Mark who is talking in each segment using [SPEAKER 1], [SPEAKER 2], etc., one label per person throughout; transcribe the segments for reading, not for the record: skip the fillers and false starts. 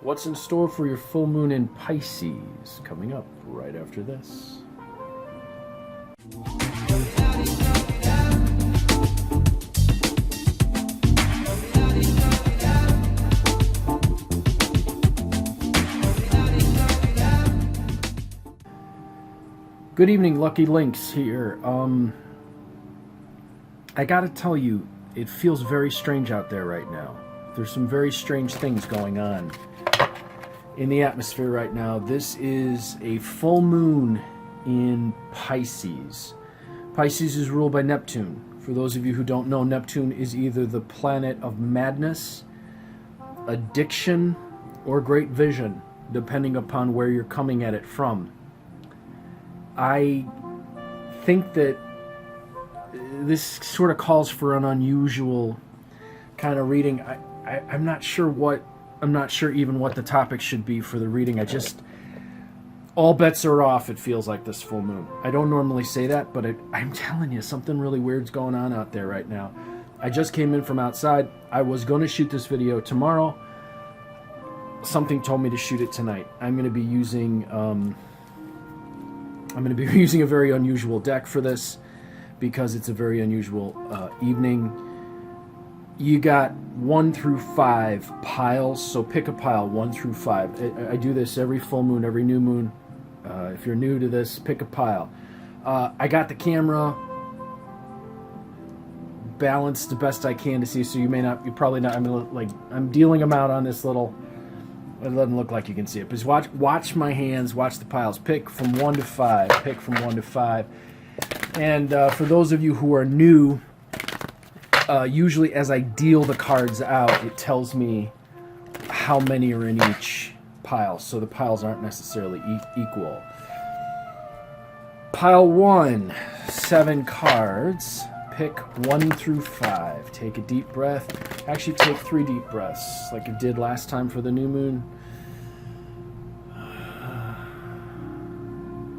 [SPEAKER 1] What's in store for your full moon in Pisces? Coming up right after this. Good evening, Lucky Lynx here. I gotta tell you, it feels very strange out there right now. There's some very strange things going on in the atmosphere right now. This is a full moon in Pisces. Pisces is ruled by Neptune. For those of you who don't know, Neptune is either the planet of madness, addiction, or great vision, depending upon where you're coming at it from. I think that this sort of calls for an unusual kind of reading. I'm not sure even what the topic should be for the reading. All bets are off, it feels like, this full moon. I don't normally say that, but I'm telling you, something really weird's going on out there right now. I just came in from outside. I was going to shoot this video tomorrow. Something told me to shoot it tonight. I'm going to be using a very unusual deck for this because it's a very unusual evening. You got 1 through 5 piles, so pick a pile 1 through 5. I do this every full moon, every new moon. If you're new to this, pick a pile. I got the camera balanced the best I can to see, so you're probably not. I'm dealing them out on this little. It doesn't look like you can see it, but watch my hands, watch the piles. Pick from 1 to 5. Pick from 1 to 5. And for those of you who are new, usually as I deal the cards out, it tells me how many are in each pile, so the piles aren't necessarily equal. Pile 1, 7 cards. Pick 1 through 5. Take a deep breath. Actually, take 3 deep breaths, like I did last time for the new moon.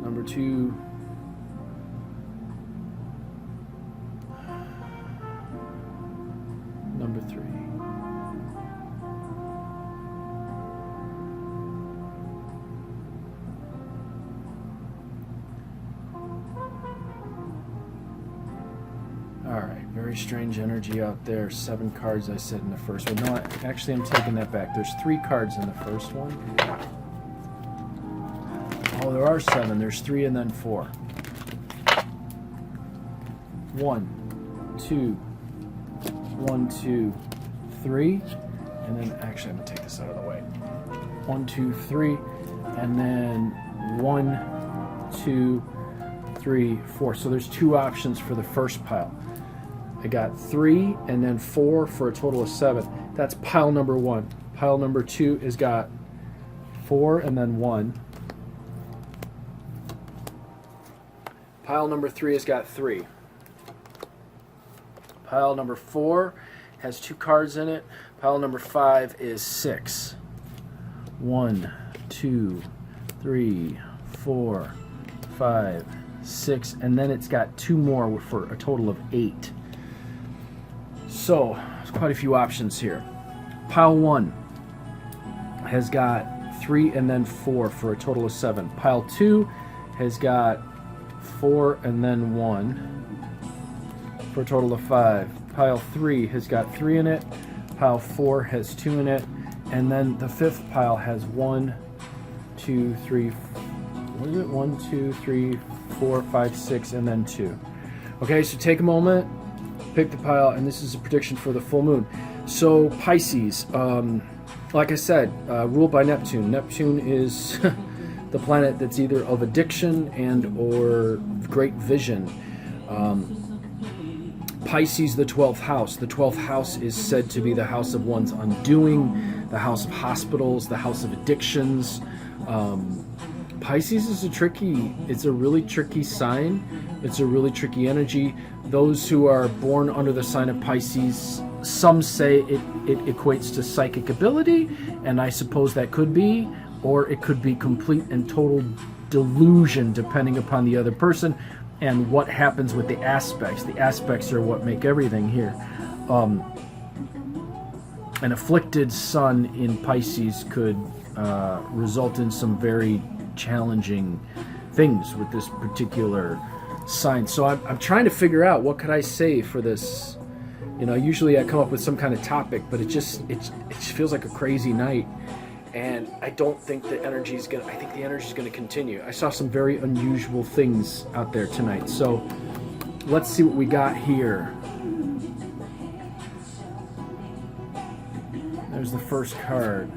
[SPEAKER 1] Number 2. Number 3. Alright, very strange energy out there. 7 cards I said in the first one. No, actually I'm taking that back. There's 3 cards in the first one. Oh, there are 7. There's 3 and then 4. 1, 2, 1, 2, 3, and then actually I'm gonna take this out of the way. 1, 2, 3, and then 1, 2, 3, 4. So there's 2 options for the first pile. I got 3 and then 4 for a total of 7. That's pile number 1. Pile number 2 has got 4 and then 1. Pile number 3 has got 3. Pile number 4 has 2 cards in it. Pile number 5 is 6. 1, 2, 3, 4, 5, 6, and then it's got 2 more for a total of 8. So there's quite a few options here. Pile 1 has got 3 and then 4 for a total of 7. Pile 2 has got 4 and then 1 for a total of 5. Pile 3 has got 3 in it. Pile 4 has 2 in it. And then the 5th pile has 1, 2, 3, what is it? 1, 2, 3, 4, 5, 6, and then 2. Okay, so take a moment, pick the pile, and this is a prediction for the full moon. So Pisces, like I said, ruled by Neptune. Neptune is the planet that's either of addiction and or great vision. Pisces, the 12th house. The 12th house is said to be the house of one's undoing, the house of hospitals, the house of addictions. Pisces is it's a really tricky sign. It's a really tricky energy. Those who are born under the sign of Pisces, some say it equates to psychic ability, and I suppose that could be, or it could be complete and total delusion depending upon the other person and what happens with the aspects. The aspects are what make everything here. an afflicted sun in Pisces could result in some very challenging things with this particular sign. So I'm trying to figure out what could I say for this. You know, usually I come up with some kind of topic, but it just feels like a crazy night, and I don't think the energy is gonna. I think the energy is gonna continue. I saw some very unusual things out there tonight. So let's see what we got here. There's the first card.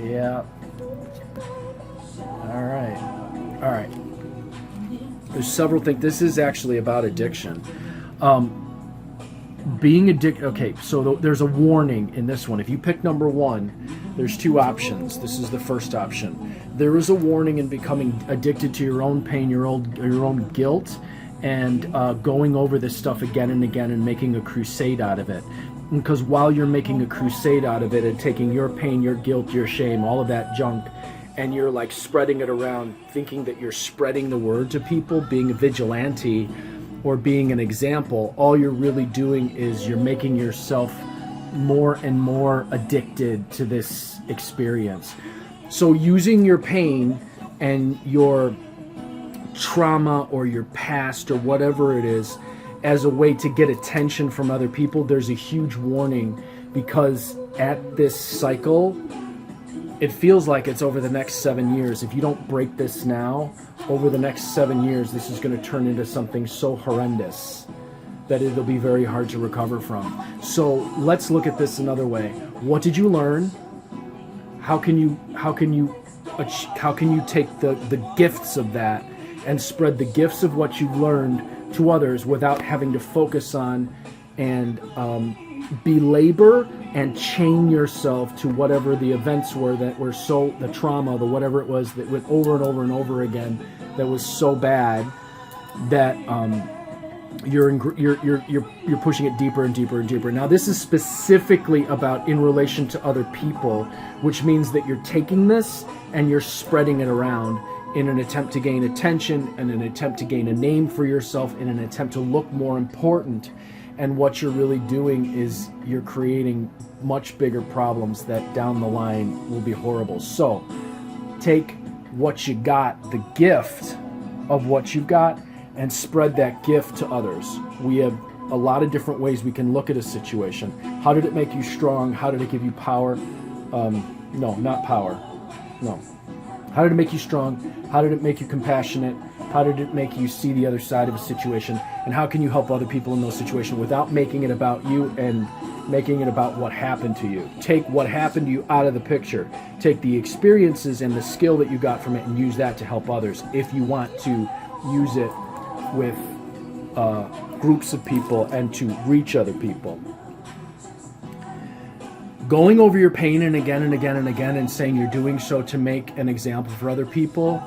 [SPEAKER 1] Yeah. All right. There's several things. This is actually about addiction. Being addicted. Okay, so there's a warning in this one. If you pick number 1, there's 2 options. This is the first option. There is a warning in becoming addicted to your own pain, your own guilt, and going over this stuff again and again and making a crusade out of it. Because while you're making a crusade out of it and taking your pain, your guilt, your shame, all of that junk, and you're like spreading it around, thinking that you're spreading the word to people, being a vigilante or being an example, all you're really doing is you're making yourself more and more addicted to this experience. So using your pain and your trauma or your past or whatever it is as a way to get attention from other people, there's a huge warning, because at this cycle, it feels like it's over the next 7 years. If you don't break this now, over the next 7 years, this is going to turn into something so horrendous that it'll be very hard to recover from. So let's look at this another way. What did you learn? How can you take the gifts of that and spread the gifts of what you've learned to others without having to focus on and belabor and chain yourself to whatever the events were that were so, the trauma, the whatever it was that went over and over and over again, that was so bad that you're pushing it deeper and deeper and deeper. Now this is specifically about in relation to other people, which means that you're taking this and you're spreading it around in an attempt to gain attention, and an attempt to gain a name for yourself, in an attempt to look more important. And what you're really doing is you're creating much bigger problems that down the line will be horrible. So take what you got, the gift of what you've got, and spread that gift to others. We have a lot of different ways we can look at a situation. How did it make you strong? How did it give you power? No, not power. No. How did it make you strong? How did it make you compassionate? How did it make you see the other side of a situation? And how can you help other people in those situations without making it about you and making it about what happened to you? Take what happened to you out of the picture. Take the experiences and the skill that you got from it and use that to help others, if you want to use it with groups of people and to reach other people. Going over your pain and again and again and again and saying you're doing so to make an example for other people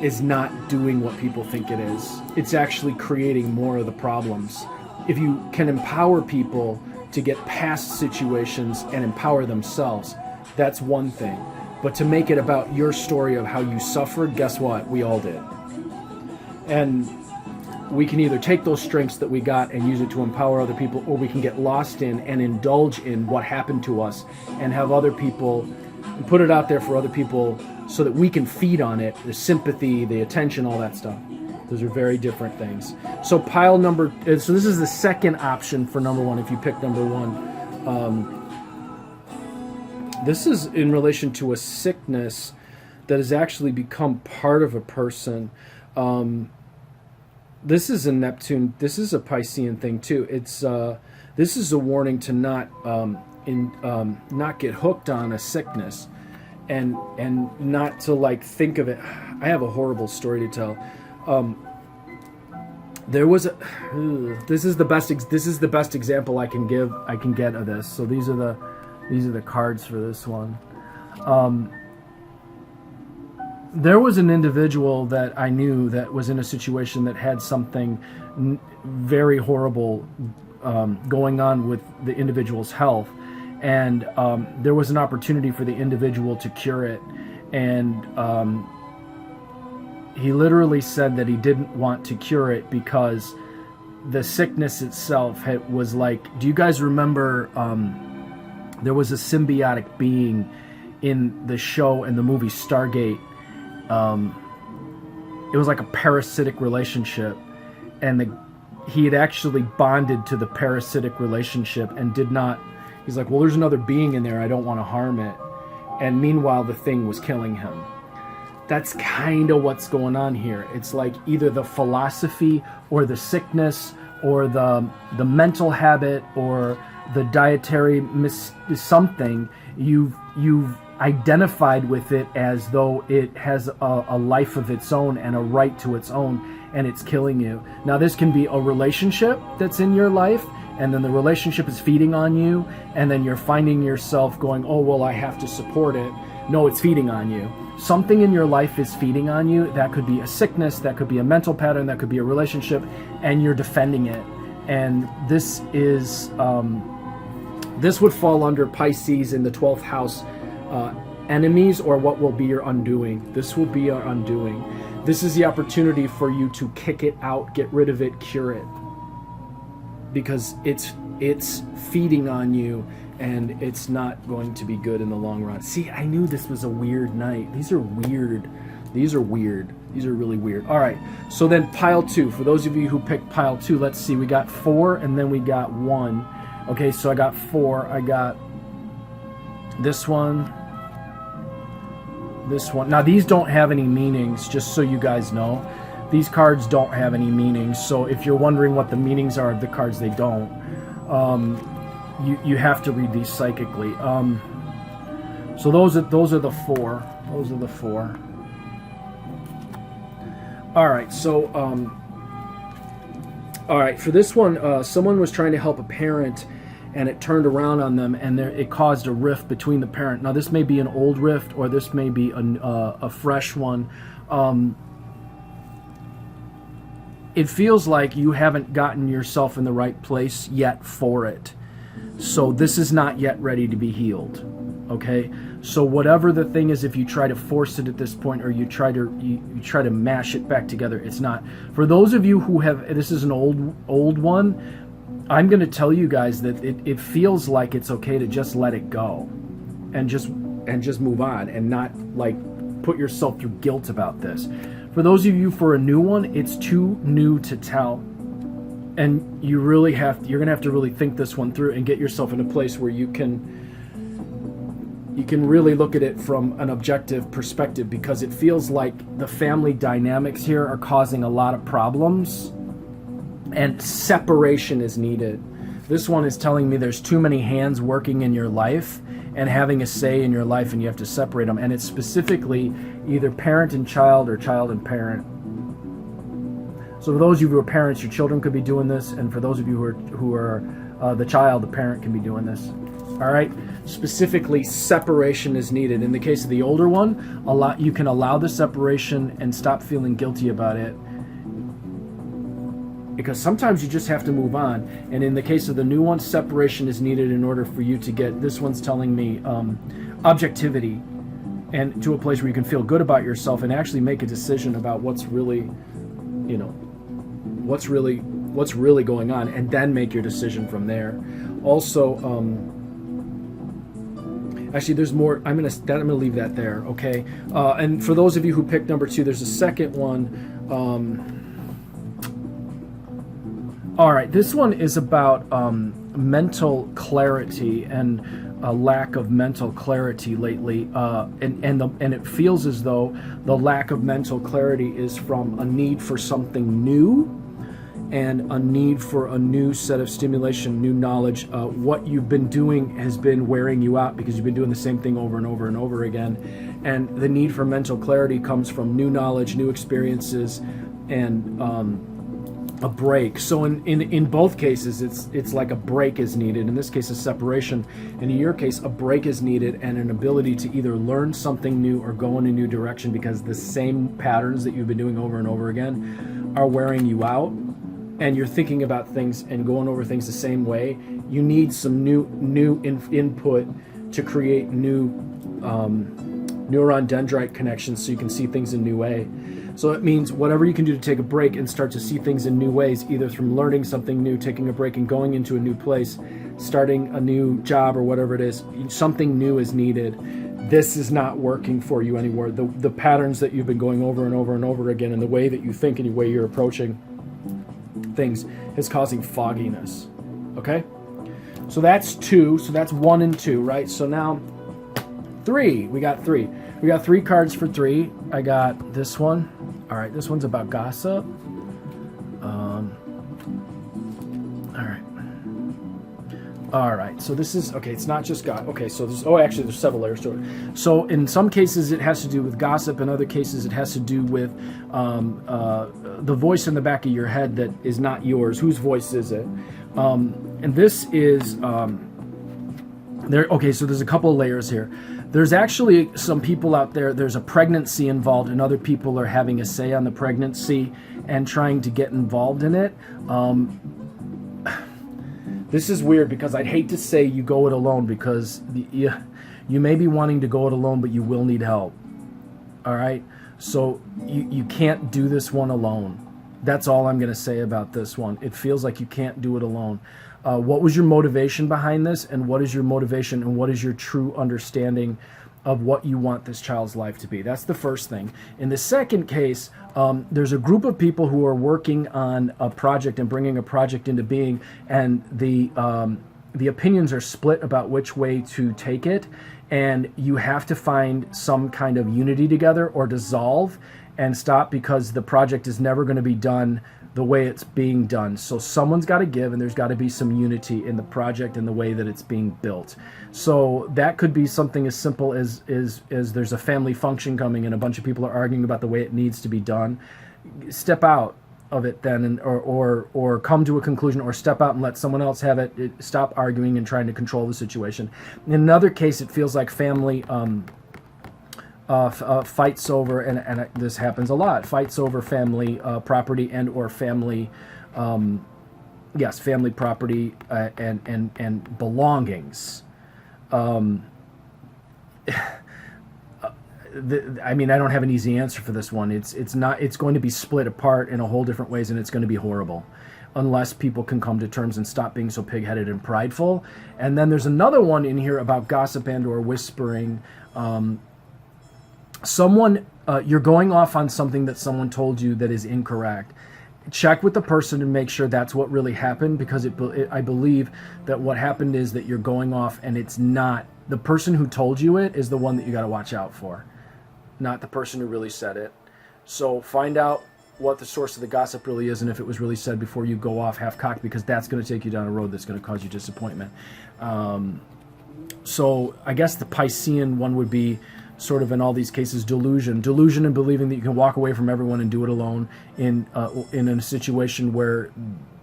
[SPEAKER 1] is not doing what people think it is. It's actually creating more of the problems. If you can empower people to get past situations and empower themselves, that's one thing. But to make it about your story of how you suffered, guess what? We all did. And we can either take those strengths that we got and use it to empower other people, or we can get lost in and indulge in what happened to us and have other people, and put it out there for other people so that we can feed on it, the sympathy, the attention, all that stuff. Those are very different things. So so this is the second option for number 1 if you pick number 1. This is in relation to a sickness that has actually become part of a person. This is a Neptune. This is a Piscean thing too. It's this is a warning to not get hooked on a sickness, and not to like think of it. I have a horrible story to tell. There was a. This is the best example I can get of this. So these are the cards for this one. There was an individual that I knew that was in a situation that had something very horrible going on with the individual's health, and there was an opportunity for the individual to cure it, and he literally said that he didn't want to cure it because the sickness itself was like, do you guys remember there was a symbiotic being in the show and the movie Stargate. It was like a parasitic relationship, and he had actually bonded to the parasitic relationship and did not. He's like, well, there's another being in there. I don't want to harm it. And meanwhile, the thing was killing him. That's kind of what's going on here. It's like either the philosophy or the sickness or the mental habit or the dietary something. You've identified with it as though it has a life of its own and a right to its own, and it's killing you. Now, this can be a relationship that's in your life, and then the relationship is feeding on you, and then you're finding yourself going, oh, well, I have to support it. No, it's feeding on you. Something in your life is feeding on you. That could be a sickness, that could be a mental pattern, that could be a relationship, and you're defending it. And this is this would fall under Pisces in the 12th house, enemies, or what will be your undoing. This will be your undoing. This is the opportunity for you to kick it out, get rid of it, cure it, because it's feeding on you, and it's not going to be good in the long run. See, I knew this was a weird night. These are weird. These are weird. These are really weird. All right, so then pile 2. For those of you who picked pile 2, let's see. We got 4, and then we got 1. Okay, so I got 4. I got this one. This one. Now, these don't have any meanings, just so you guys know. These cards don't have any meanings, so if you're wondering what the meanings are of the cards, they don't. You have to read these psychically. So those are the 4. Those are the 4. All right, so all right, for this one, someone was trying to help a parent, and it turned around on them, and it caused a rift between the parent. Now, this may be an old rift, or this may be a fresh one. It feels like you haven't gotten yourself in the right place yet for it. So this is not yet ready to be healed. Okay? So whatever the thing is, if you try to force it at this point, or you try to mash it back together, it's not. For those of you who have, this is an old one, I'm going to tell you guys that it feels like it's okay to just let it go and just move on, and not like put yourself through guilt about this. For those of you for a new one, it's too new to tell, and you're going to have to really think this one through and get yourself in a place where you can really look at it from an objective perspective, because it feels like the family dynamics here are causing a lot of problems, and separation is needed. This one is telling me there's too many hands working in your life and having a say in your life, and you have to separate them. And it's specifically either parent and child, or child and parent. So for those of you who are parents, your children could be doing this, and for those of you who are the child, the parent can be doing this. All right? Specifically, separation is needed. In the case of the older one, you can allow the separation and stop feeling guilty about it, because sometimes you just have to move on. And in the case of the new one, separation is needed in order for you to get, this one's telling me, objectivity, and to a place where you can feel good about yourself and actually make a decision about what's really going on, and then make your decision from there. Also, actually, there's more. I'm gonna leave that there. Okay. And for those of you who picked number 2, there's a second one. All right, this one is about mental clarity and a lack of mental clarity lately, and it feels as though the lack of mental clarity is from a need for something new, and a need for a new set of stimulation, new knowledge. What you've been doing has been wearing you out, because you've been doing the same thing over and over and over again, and the need for mental clarity comes from new knowledge, new experiences, and a break. So in both cases, it's like a break is needed. In this case, a separation. And in your case, a break is needed, and an ability to either learn something new or go in a new direction, because the same patterns that you've been doing over and over again are wearing you out, and you're thinking about things and going over things the same way. You need some new input to create new neuron dendrite connections, so you can see things in a new way. So it means whatever you can do to take a break and start to see things in new ways, either from learning something new, taking a break, and going into a new place, starting a new job or whatever it is, something new is needed. This is not working for you anymore. The patterns that you've been going over and over and over again, and the way that you think and the way you're approaching things is causing fogginess. Okay? So that's 2. So that's 1 and 2, right? So now 3. We got 3. We got 3 cards for 3. I got this one. All right, this one's about gossip. All right, so this is, okay, it's not just God. Okay, so there's several layers to it. So in some cases it has to do with gossip. In other cases it has to do with the voice in the back of your head that is not yours. Whose voice is it? And this is, okay, so there's a couple of layers here. There's actually some people out there, there's a pregnancy involved, and other people are having a say on the pregnancy and trying to get involved in it. This is weird because I'd hate to say you go it alone, because you may be wanting to go it alone, but you will need help. All right? So you can't do this one alone. That's all I'm going to say about this one. It feels like you can't do it alone. What was your motivation behind this, and what is your motivation, and what is your true understanding of what you want this child's life to be? That's the first thing. In the second case, there's a group of people who are working on a project and bringing a project into being, and the opinions are split about which way to take it, and you have to find some kind of unity together or dissolve and stop, because the project is never going to be done the way it's being done. So someone's got to give, and there's got to be some unity in the project and the way that it's being built. So that could be something as simple as there's a family function coming and a bunch of people are arguing about the way it needs to be done. Step out of it then, and or come to a conclusion, or step out and let someone else have it. Stop arguing and trying to control the situation. In another case, it feels like family fights over, and this happens a lot, fights over family property and or family, family property and belongings. I mean, I don't have an easy answer for this one. It's going to be split apart in a whole different ways, and it's going to be horrible unless people can come to terms and stop being so pig-headed and prideful. And then there's another one in here about gossip and or whispering. You're going off on something that someone told you that is incorrect. Check with the person and make sure that's what really happened, because I believe that what happened is that you're going off, and it's not the person who told you it is the one that you got to watch out for, not the person who really said it. So find out what the source of the gossip really is, and if it was really said before you go off half-cocked, because that's going to take you down a road that's going to cause you disappointment. So I guess the Piscean one would be sort of, in all these cases, delusion and believing that you can walk away from everyone and do it alone in a situation where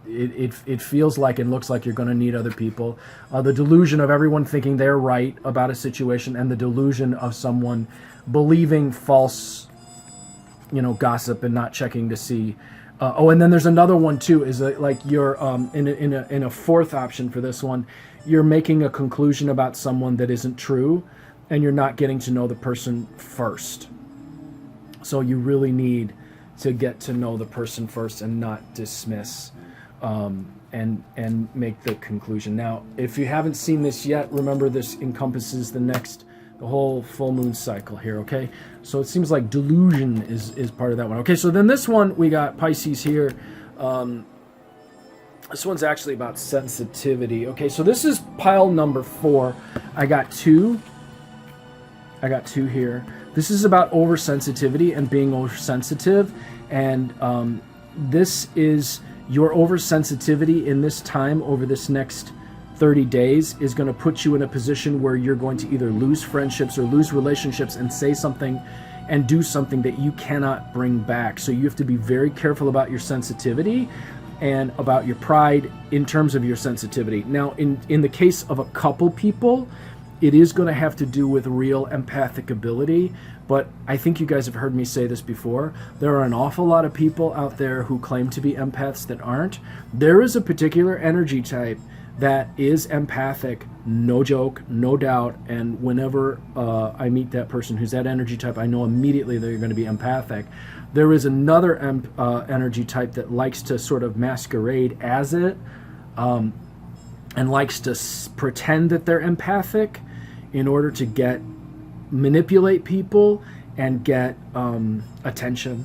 [SPEAKER 1] it feels like and looks like you're going to need other people. The delusion of everyone thinking they're right about a situation, and the delusion of someone believing false, gossip and not checking to see. And then there's another one too, is like you're in a fourth option for this one, you're making a conclusion about someone that isn't true, and you're not getting to know the person first. So you really need to get to know the person first and not dismiss and make the conclusion. Now, if you haven't seen this yet, remember this encompasses the whole full moon cycle here, okay? So it seems like delusion is part of that one. Okay, so then this one, we got Pisces here. This one's actually about sensitivity. Okay, so this is pile number 4. I got two here. This is about oversensitivity and being oversensitive, and this is your oversensitivity in this time over this next 30 days is going to put you in a position where you're going to either lose friendships or lose relationships and say something and do something that you cannot bring back. So you have to be very careful about your sensitivity and about your pride in terms of your sensitivity. Now, in the case of a couple people, it is going to have to do with real empathic ability, but I think you guys have heard me say this before. There are an awful lot of people out there who claim to be empaths that aren't. There is a particular energy type that is empathic, no joke, no doubt, and whenever I meet that person who's that energy type, I know immediately they're going to be empathic. There is another energy type that likes to sort of masquerade as it. and likes to pretend that they're empathic in order to manipulate people and get attention.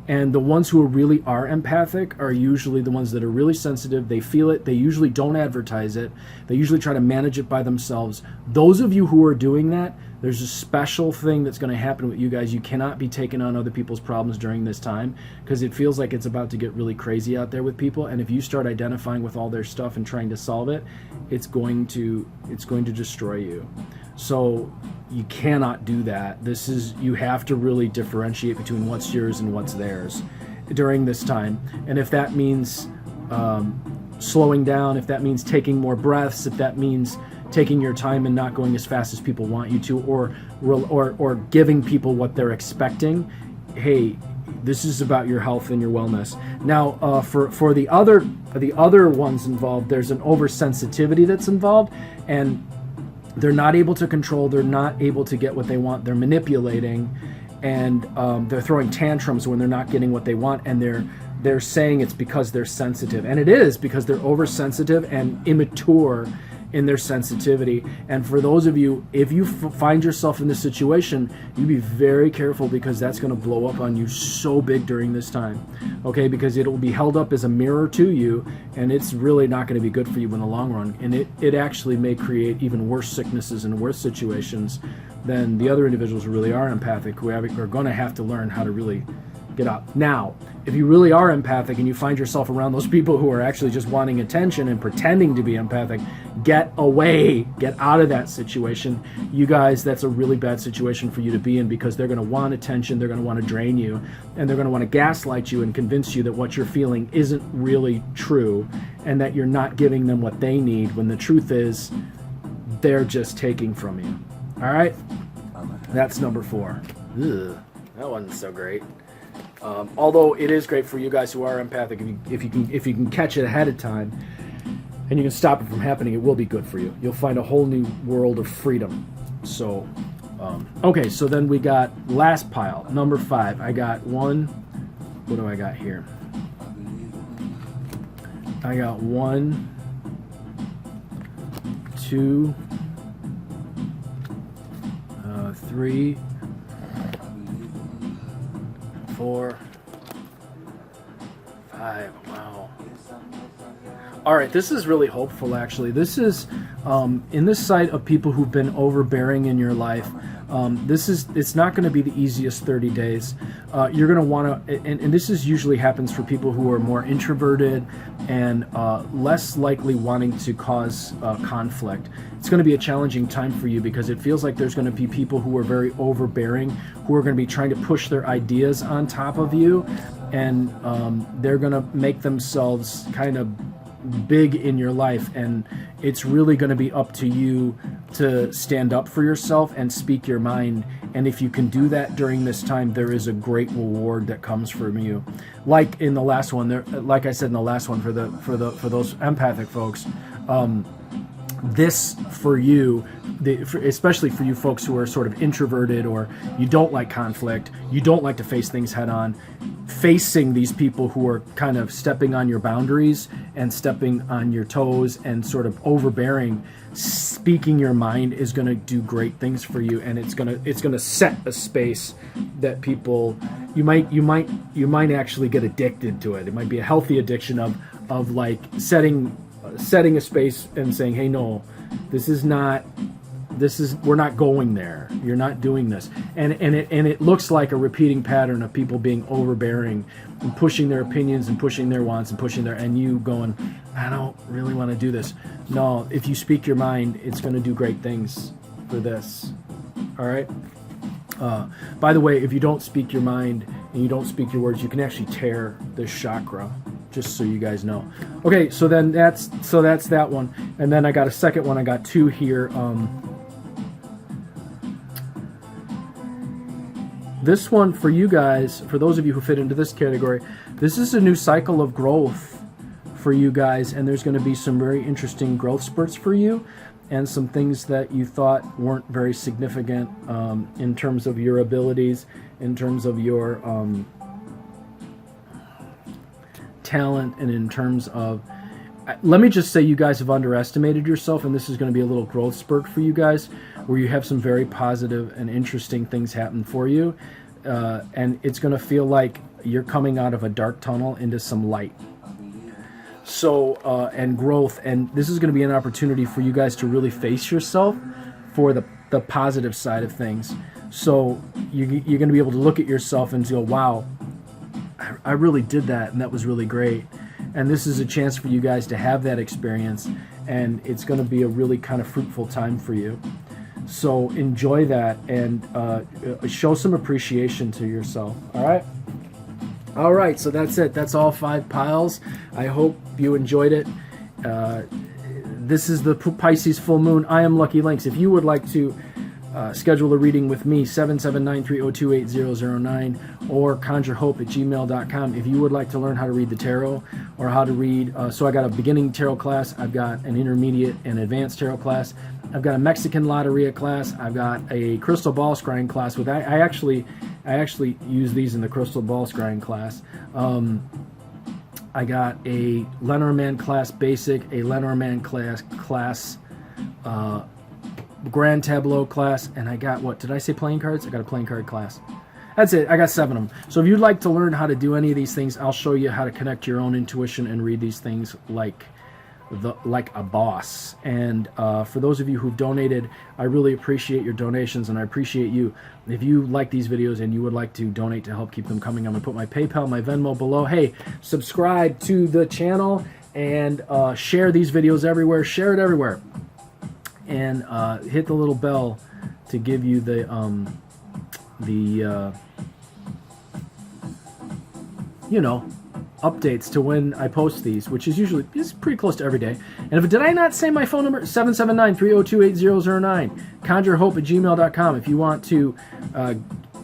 [SPEAKER 1] And the ones who really are empathic are usually the ones that are really sensitive. They feel it. They usually don't advertise it. They usually try to manage it by themselves. Those of you who are doing that, there's a special thing that's going to happen with you guys. You cannot be taking on other people's problems during this time, because it feels like it's about to get really crazy out there with people. And if you start identifying with all their stuff and trying to solve it, it's going to destroy you. So you cannot do that. You have to really differentiate between what's yours and what's theirs during this time. And if that means slowing down, if that means taking more breaths, if that means taking your time and not going as fast as people want you to, or giving people what they're expecting, hey, this is about your health and your wellness. Now, for the other ones involved, there's an oversensitivity that's involved, and they're not able to control. They're not able to get what they want. They're manipulating, and they're throwing tantrums when they're not getting what they want, and they're saying it's because they're sensitive, and it is because they're oversensitive and immature in their sensitivity. And for those of you, if you find yourself in this situation, you be very careful, because that's going to blow up on you so big during this time, okay? Because it will be held up as a mirror to you, and it's really not going to be good for you in the long run. And it actually may create even worse sicknesses and worse situations than the other individuals who really are empathic, who are going to have to learn how to really get up. Now, if you really are empathic and you find yourself around those people who are actually just wanting attention and pretending to be empathic, get away, get out of that situation. You guys, that's a really bad situation for you to be in, because they're going to want attention, they're going to want to drain you, and they're going to want to gaslight you and convince you that what you're feeling isn't really true, and that you're not giving them what they need, when the truth is they're just taking from you. All right? That's number 4. Ugh, that wasn't so great. Although it is great for you guys who are empathic, if you can catch it ahead of time and you can stop it from happening, it will be good for you. You'll find a whole new world of freedom. So, okay, so then we got last pile, number 5. I got one. What do I got here? I got 1, 2, 3, 4, 5. Wow. All right, this is really hopeful, actually. This is in this site of people who've been overbearing in your life. It's not going to be the easiest 30 days. You're going to want to, and this usually happens for people who are more introverted and less likely wanting to cause conflict. It's going to be a challenging time for you, because it feels like there's going to be people who are very overbearing, who are going to be trying to push their ideas on top of you, and they're going to make themselves kind of big in your life, and it's really going to be up to you to stand up for yourself and speak your mind. And if you can do that during this time, there is a great reward that comes from you. Like in the last one, like I said in the last one, for those empathic folks, this for you, especially for you folks who are sort of introverted, or you don't like conflict, you don't like to face things head on, facing these people who are kind of stepping on your boundaries and stepping on your toes and sort of overbearing, speaking your mind is going to do great things for you, and it's going to set a space that people, you might actually get addicted to it. It might be a healthy addiction of like setting a space and saying, hey, no, we're not going there. You're not doing this. And it looks like a repeating pattern of people being overbearing and pushing their opinions and pushing their wants and and you going, I don't really want to do this. No, if you speak your mind, it's going to do great things for this. All right? By the way, if you don't speak your mind and you don't speak your words, you can actually tear this chakra, just so you guys know. Okay, so that's that one. And then I got a second one. I got 2 here. This one for you guys, for those of you who fit into this category, this is a new cycle of growth for you guys, and there's going to be some very interesting growth spurts for you, and some things that you thought weren't very significant in terms of your abilities, in terms of your talent, and in terms of let me just say you guys have underestimated yourself, and this is going to be a little growth spurt for you guys, where you have some very positive and interesting things happen for you, and it's going to feel like you're coming out of a dark tunnel into some light. So, and growth, and this is going to be an opportunity for you guys to really face yourself for the positive side of things. So you're going to be able to look at yourself and go, wow, I really did that, and that was really great. And this is a chance for you guys to have that experience, and it's going to be a really kind of fruitful time for you. So enjoy that, and show some appreciation to yourself. All right? All right, so that's it. That's all 5 piles. I hope you enjoyed it. This is the Pisces Full Moon. I am Lucky Lynx. If you would like to schedule a reading with me, 779-302-8009 or conjurehope@gmail.com. If you would like to learn how to read the tarot or how to read, so I got a beginning tarot class, I've got an intermediate and advanced tarot class, I've got a Mexican Loteria class, I've got a crystal ball scrying class. With I actually use these in the crystal ball scrying class. I got a Lenormand class basic, a Lenormand class Grand Tableau class, and I got, what did I say, playing cards? I got a playing card class. That's it. I got 7 of them. So if you'd like to learn how to do any of these things, I'll show you how to connect your own intuition and read these things like a boss. And for those of you who've donated, I really appreciate your donations, and I appreciate you. If you like these videos and you would like to donate to help keep them coming, I'm going to put my PayPal, my Venmo below. Hey, subscribe to the channel and share these videos everywhere. Share it everywhere. And hit the little bell to give you the updates to when I post these, which is usually pretty close to every day. And did I not say my phone number? 779-302-8009. conjurehope@gmail.com if you want to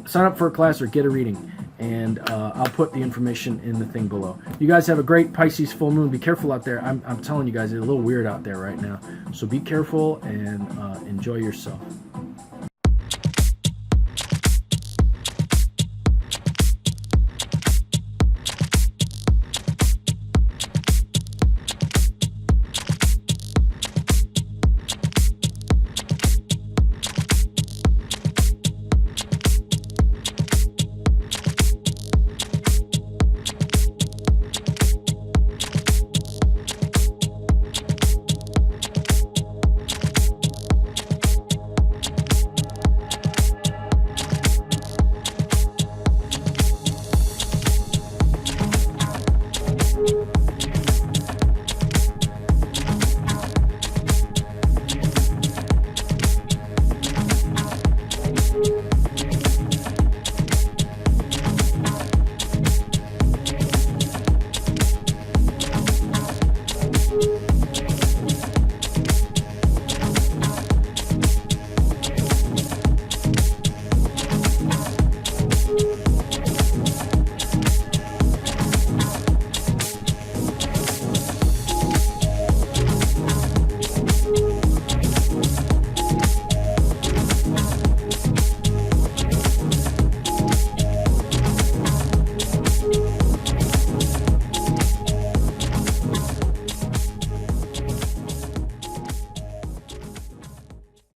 [SPEAKER 1] sign up for a class or get a reading. And I'll put the information in the thing below. You guys have a great Pisces full moon. Be careful out there. I'm telling you guys, it's a little weird out there right now. So be careful and enjoy yourself.